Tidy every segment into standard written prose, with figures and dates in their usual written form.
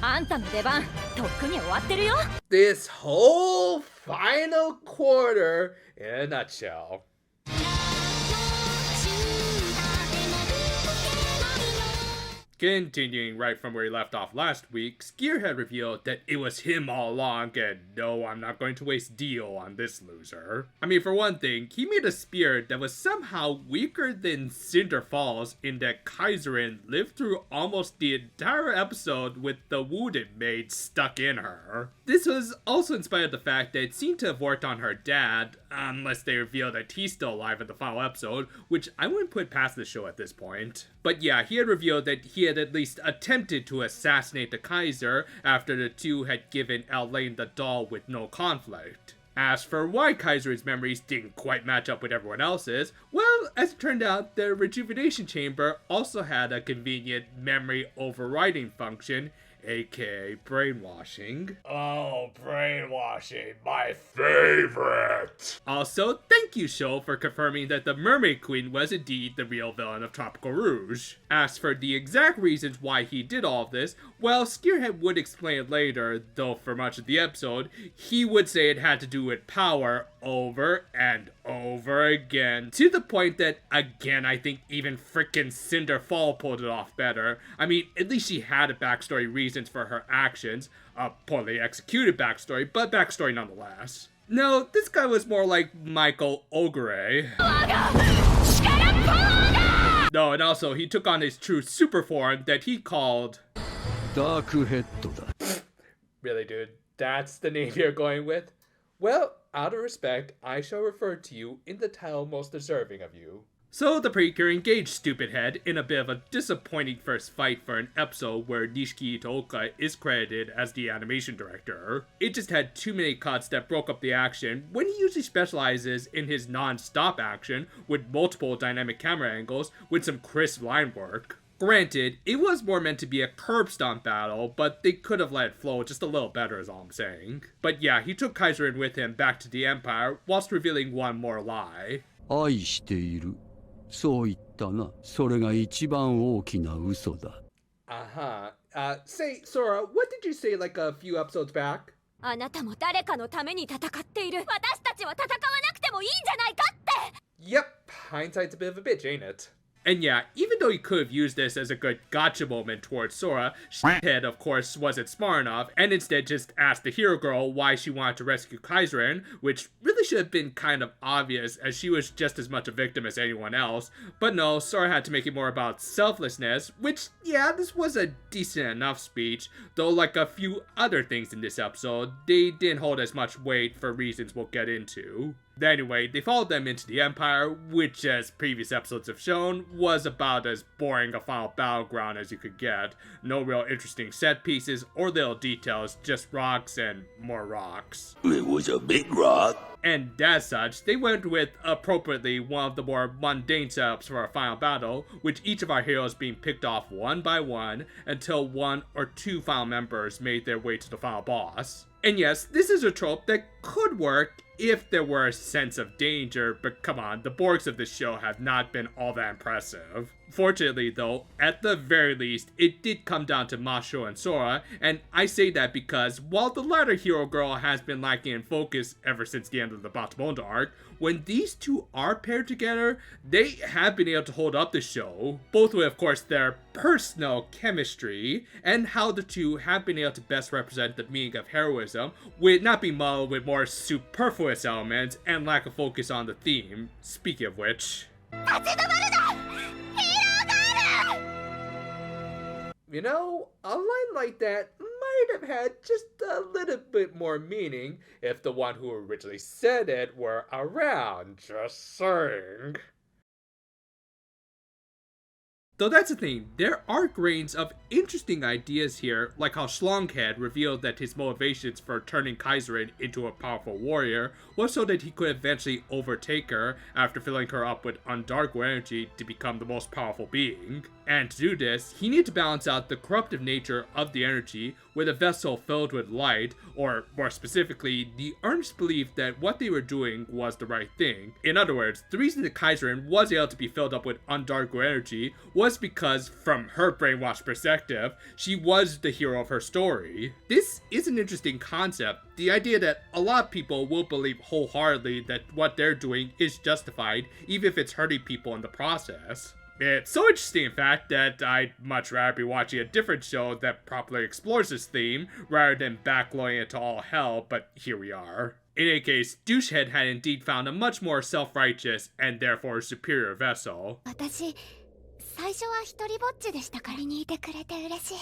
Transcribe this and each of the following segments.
あんたの出番とっくに終わってるよ。 This whole final quarter in a nutshell. Continuing right from where he left off last week, Skier had revealed that it was him all along, and no, I'm not going to waste Dio on this loser. I mean, for one thing, he made a spear that was somehow weaker than Cinder Falls in that Kaiserin lived through almost the entire episode with the wound it made stuck in her. This was also in spite of the fact that it seemed to have worked on her dad, unless they reveal that he's still alive in the final episode, which I wouldn't put past the show at this point. But yeah, he had revealed that he had at least attempted to assassinate the Kaiser after the two had given Elaine the doll with no conflict. As for why Kaiserin's memories didn't quite match up with everyone else's, well, as it turned out, the rejuvenation chamber also had a convenient memory overriding function, aka brainwashing. Oh, brainwashing, my favorite! Also, thank you, Sho, for confirming that the Mermaid Queen was indeed the real villain of Tropical Rouge. As for the exact reasons why he did all of this, well, Spearhead would explain it later, though for much of the episode, he would say it had to do with power over and over again, to the point that, again, I think even frickin' Cinder Fall pulled it off better. I mean, at least she had a backstory reasons for her actions, a poorly executed backstory, but backstory nonetheless. No, this guy was more like Michael Ogre. No, and also, he took on his true super form that he called... Really, dude? That's the name you're going with? Well, out of respect, I shall refer to you in the title most deserving of you. So the Precure engaged Stupid Head in a bit of a disappointing first fight for an episode where Nishiki Itooka is credited as the animation director. It just had too many cuts that broke up the action when he usually specializes in his non-stop action with multiple dynamic camera angles with some crisp line work. Granted, it was more meant to be a curb stomp battle, but they could have let it flow just a little better is all I'm saying. But yeah, he took Kaiserin with him back to the Empire whilst revealing one more lie. 愛している。そう言ったな。それが一番大きな嘘だ。Say, Sora, what did you say like a few episodes back? あなたも誰かのために戦っている。私たちは戦わなくてもいいんじゃないかって。 Yep, hindsight's a bit of a bitch, ain't it? And yeah, even though he could have used this as a good gotcha moment towards Sora, Shithead of course wasn't smart enough, and instead just asked the hero girl why she wanted to rescue Kaiserin, which really should have been kind of obvious as she was just as much a victim as anyone else. But no, Sora had to make it more about selflessness, which, yeah, this was a decent enough speech, though like a few other things in this episode, they didn't hold as much weight for reasons we'll get into. Anyway, they followed them into the Empire, which, as previous episodes have shown, was about as boring a final battleground as you could get. No real interesting set pieces or little details, just rocks and more rocks. It was a big rock. And as such, they went with, appropriately, one of the more mundane setups for our final battle, with each of our heroes being picked off one by one until one or two final members made their way to the final boss. And yes, this is a trope that could work if there were a sense of danger, but come on, the Borgs of this show have not been all that impressive. Fortunately though, at the very least, it did come down to Masho and Sora, and I say that because while the latter hero girl has been lacking in focus ever since the end of the Batamonda arc, when these two are paired together, they have been able to hold up the show, both with of course their personal chemistry, and how the two have been able to best represent the meaning of heroism, with not being muddled with more superfluous elements and lack of focus on the theme. Speaking of which... You know, a line like that might have had just a little bit more meaning if the one who originally said it were around, just saying. Though that's the thing, there are grains of interesting ideas here, like how Schlonghead revealed that his motivations for turning Kaiserin into a powerful warrior was so that he could eventually overtake her after filling her up with undarkable energy to become the most powerful being. And to do this, he needed to balance out the corruptive nature of the energy with a vessel filled with light, or more specifically, the earnest belief that what they were doing was the right thing. In other words, the reason the Kaiserin was able to be filled up with undarku energy was because, from her brainwashed perspective, she was the hero of her story. This is an interesting concept, the idea that a lot of people will believe wholeheartedly that what they're doing is justified, even if it's hurting people in the process. It's so interesting, in fact, that I'd much rather be watching a different show that properly explores this theme, rather than backloading it to all hell, but here we are. In any case, Douchehead had indeed found a much more self-righteous, and therefore superior vessel. 私最初は一人ぼっちでしたからにいてくれて嬉しい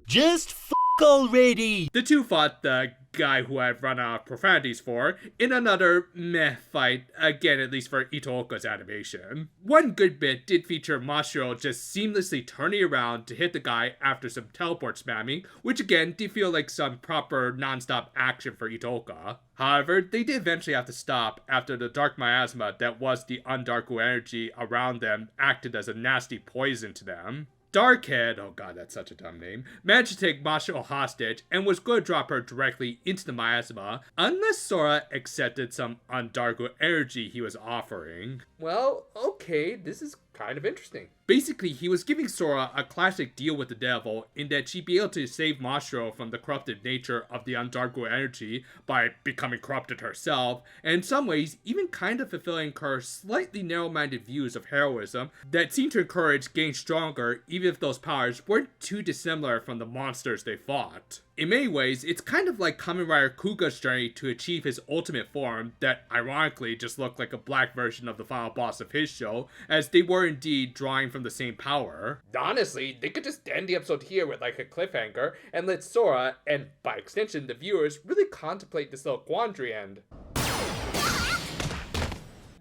Just already! The two fought the guy who I've run out of profanities for in another meh fight, again at least for Itooka's animation. One good bit did feature Mashiro just seamlessly turning around to hit the guy after some teleport spamming, which again did feel like some proper non-stop action for Itooka. However, they did eventually have to stop after the dark miasma that was the undarku energy around them acted as a nasty poison to them. Darkhead, oh god, that's such a dumb name, managed to take Mashiro hostage and was going to drop her directly into the miasma unless Sora accepted some undarku energy he was offering. Well, okay, this is kind of interesting. Basically, he was giving Sora a classic deal with the devil in that she'd be able to save Mashiro from the corrupted nature of the undarku energy by becoming corrupted herself, and in some ways, even kind of fulfilling her slightly narrow-minded views of heroism that seemed to encourage getting stronger even if those powers weren't too dissimilar from the monsters they fought. In many ways, it's kind of like Kamen Rider Kuga's journey to achieve his ultimate form that ironically just looked like a black version of the final boss of his show, as they were indeed drawing from the same power. Honestly, they could just end the episode here with like a cliffhanger and let Sora, and by extension the viewers, really contemplate this little quandary end.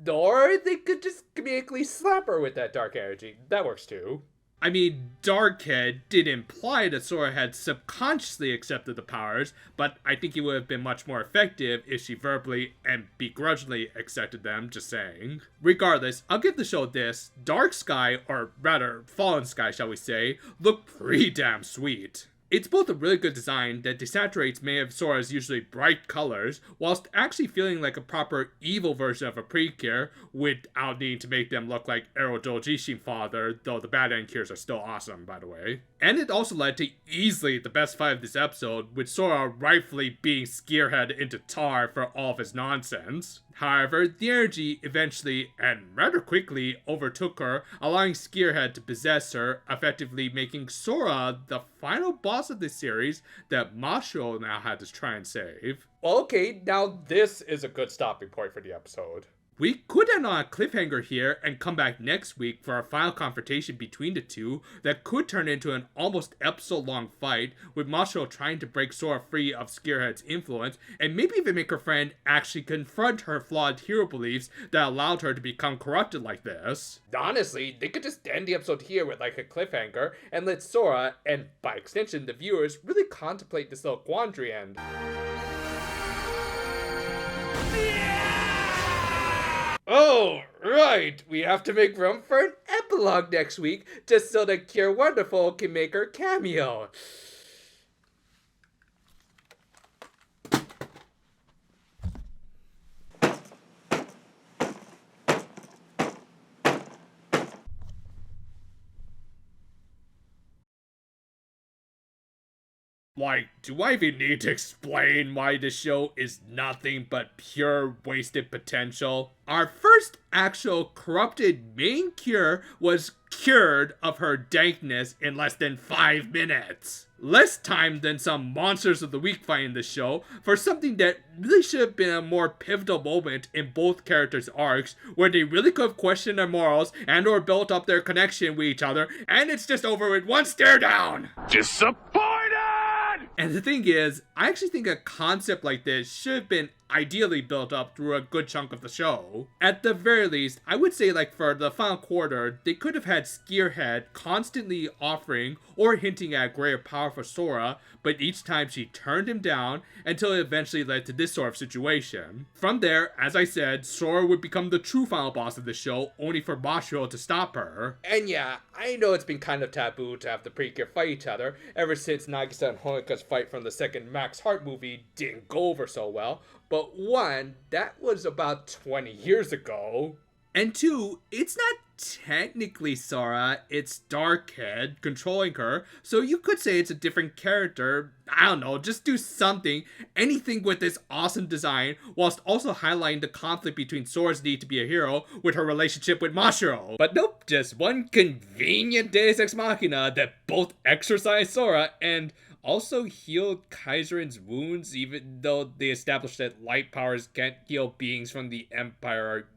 Or they could just comedically slap her with that dark energy. That works too. I mean, Darkhead did imply that Sora had subconsciously accepted the powers, but I think it would have been much more effective if she verbally and begrudgingly accepted them, just saying. Regardless, I'll give the show this: Dark Sky, or rather, Fallen Sky shall we say, looked pretty damn sweet. It's both a really good design that desaturates many of Sora's usually bright colors, whilst actually feeling like a proper evil version of a Precure, without needing to make them look like Ero Dojishin father, though the bad end cures are still awesome, by the way. And it also led to easily the best fight of this episode, with Sora rightfully beating Skeerhead into tar for all of his nonsense. However, the energy eventually, and rather quickly, overtook her, allowing Skeerhead to possess her, effectively making Sora the final boss of this series that Mashiro now had to try and save. Okay, now this is a good stopping point for the episode. We could end on a cliffhanger here and come back next week for a final confrontation between the two that could turn into an almost episode-long fight, with Mashiro trying to break Sora free of Skeerhead's influence, and maybe even make her friend actually confront her flawed hero beliefs that allowed her to become corrupted like this. Honestly, they could just end the episode here with like a cliffhanger and let Sora, and by extension the viewers, really contemplate this little quandary end. Oh, right! We have to make room for an epilogue next week, just so that Cure Wonderful can make her cameo. Like, do I even need to explain why this show is nothing but pure wasted potential? Our first actual corrupted main Cure was cured of her dankness in less than 5 minutes. Less time than some Monsters of the Week fight in the show for something that really should have been a more pivotal moment in both characters' arcs, where they really could have questioned their morals and or built up their connection with each other, and it's just over with one stare down! Disappointed! And the thing is, I actually think a concept like this should have been ideally built up through a good chunk of the show. At the very least, I would say like for the final quarter, they could have had Spearhead constantly offering or hinting at greater power for Sora, but each time she turned him down until it eventually led to this sort of situation. From there, as I said, Sora would become the true final boss of the show, only for Mashiro to stop her. And yeah, I know it's been kind of taboo to have the Precure fight each other ever since Nagisa and Honika's fight from the second Max Heart movie didn't go over so well, but one, that was about 20 years ago. And two, it's not technically Sora, it's Darkhead controlling her, so you could say it's a different character. I don't know, just do something, anything with this awesome design, whilst also highlighting the conflict between Sora's need to be a hero with her relationship with Mashiro. But nope, just one convenient Deus Ex Machina that both exorcised Sora and also healed Kaiseren's wounds, even though they established that light powers can't heal beings from the Empire.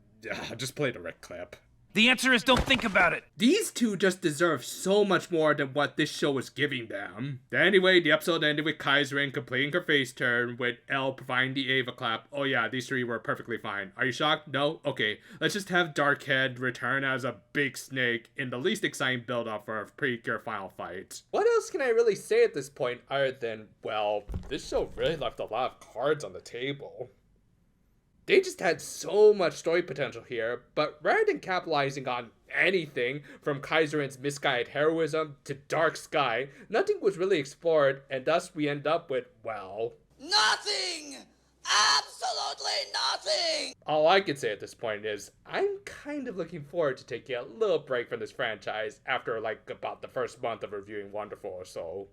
Just play the red clip. The answer is don't think about it. These two just deserve so much more than what this show is giving them. Anyway, the episode ended with Kaiseren completing her face turn, with Elle providing the Ava clap. Oh yeah, these three were perfectly fine. Are you shocked? No? Okay, let's just have Darkhead return as a big snake in the least exciting build-up for a Precure final fight. What else can I really say at this point other than, well, this show really left a lot of cards on the table. They just had so much story potential here, but rather than capitalizing on anything from Kaiseren's misguided heroism to Dark Sky, nothing was really explored, and thus we end up with, well, nothing! Absolutely nothing! All I can say at this point is, I'm kind of looking forward to taking a little break from this franchise after like about the first month of reviewing Wonderful or so.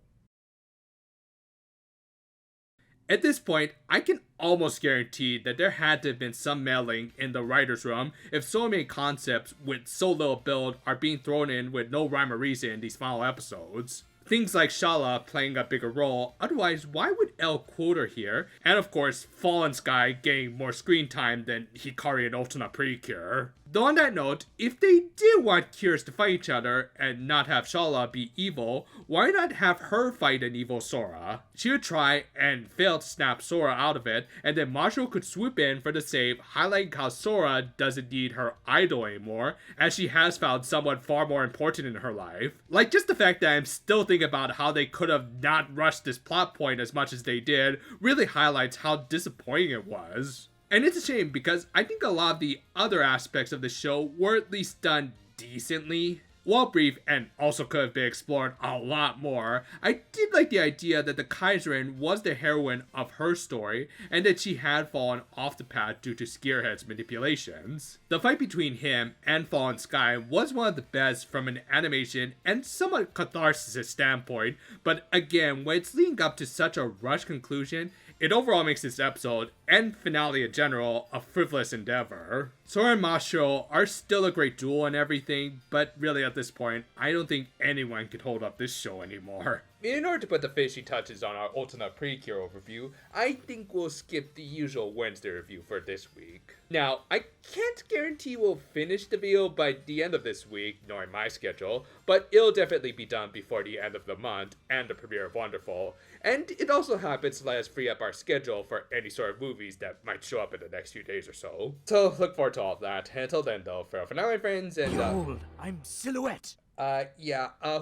At this point, I can almost guarantee that there had to have been some meddling in the writer's room if so many concepts with so little build are being thrown in with no rhyme or reason in these final episodes. Things like Shala playing a bigger role, otherwise why would Elle quote her here? And of course, Fallen Sky getting more screen time than Hikari and Ultima Precure. Though on that note, if they did want Cures to fight each other and not have Shala be evil, why not have her fight an evil Sora? She would try and fail to snap Sora out of it, and then Mashiro could swoop in for the save, highlighting how Sora doesn't need her idol anymore, as she has found someone far more important in her life. Like, just the fact that I'm still thinking about how they could have not rushed this plot point as much as they did really highlights how disappointing it was. And it's a shame because I think a lot of the other aspects of the show were at least done decently. While brief and also could have been explored a lot more, I did like the idea that the Kaiseren was the heroine of her story and that she had fallen off the path due to Spearhead's manipulations. The fight between him and Fallen Sky was one of the best from an animation and somewhat catharsis standpoint, but again, when it's leading up to such a rushed conclusion, it overall makes this episode, and finale in general, a frivolous endeavor. Sora and Mashiro are still a great duel and everything, but really at this point, I don't think anyone could hold up this show anymore. In order to put the finishing touches on our Ultima Precure overview, I think we'll skip the usual Wednesday review for this week. Now, I can't guarantee we'll finish the video by the end of this week, knowing my schedule, but it'll definitely be done before the end of the month and the premiere of Wonderful. And it also happens to let us free up our schedule for any sort of movies that might show up in the next few days or so. So look forward to all of that. Until then though, farewell for now my friends, and Behold, I'm Silhouette.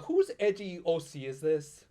whose edgy OC is this?